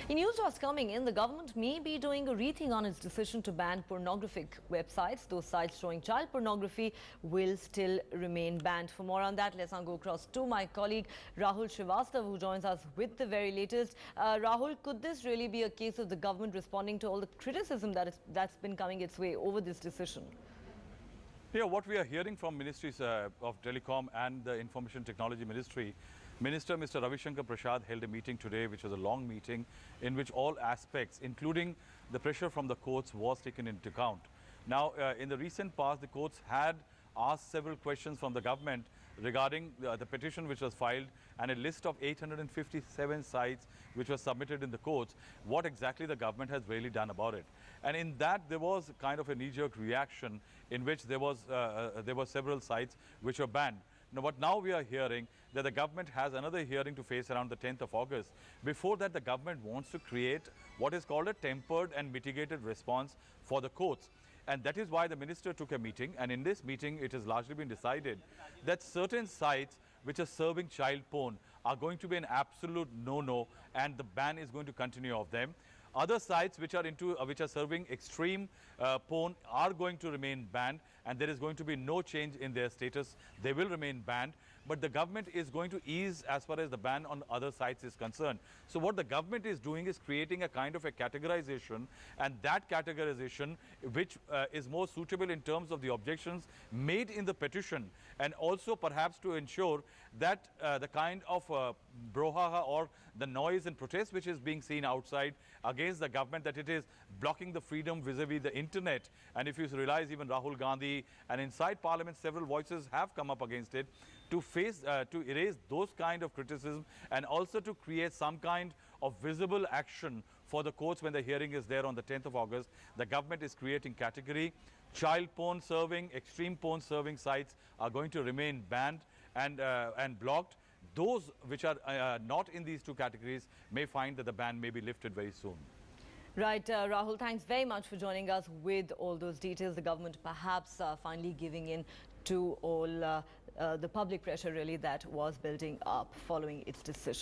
In news was coming in, the government may be doing a rethink on its decision to ban pornographic websites. Those sites showing child pornography will still remain banned. For more on that, let's now go across to my colleague Rahul Srivastav, who joins us with the very latest. Rahul, could this really be a case of the government responding to all the criticism that's been coming its way over this decision? Yeah, what we are hearing from Ministries of Telecom and the Information Technology Ministry, Minister Mr. Ravi Shankar Prasad held a meeting today, which was a long meeting in which all aspects, including the pressure from the courts, was taken into account. Now, in the recent past, the courts had asked several questions from the government regarding the petition which was filed and a list of 857 sites which was submitted in the courts, what exactly the government has really done about it. And in that, there was kind of a knee-jerk reaction in which there were several sites which were banned. But now we are hearing that the government has another hearing to face around the 10th of August. Before that, the government wants to create what is called a tempered and mitigated response for the courts. And that is why the minister took a meeting, and in this meeting it has largely been decided that certain sites which are serving child porn are going to be an absolute no-no, and the ban is going to continue of them. Other sites which are serving extreme porn are going to remain banned, and there is going to be no change in their status. They will remain banned, but the government is going to ease as far as the ban on other sites is concerned. So what the government is doing is creating a kind of a categorization, and that categorization which is more suitable in terms of the objections made in the petition, and also perhaps to ensure that the kind of brouhaha or the noise and protest which is being seen outside against the government, that it is blocking the freedom vis-a-vis the internet. And if you realize, even Rahul Gandhi and inside Parliament several voices have come up against it, to erase those kind of criticism, and also to create some kind of visible action for the courts when the hearing is there on the 10th of August. The government is creating category. Child porn serving, extreme porn serving sites are going to remain banned and blocked. Those which are not in these two categories may find that the ban may be lifted very soon. Right, Rahul, thanks very much for joining us with all those details. The government perhaps finally giving in to all the public pressure really that was building up following its decision.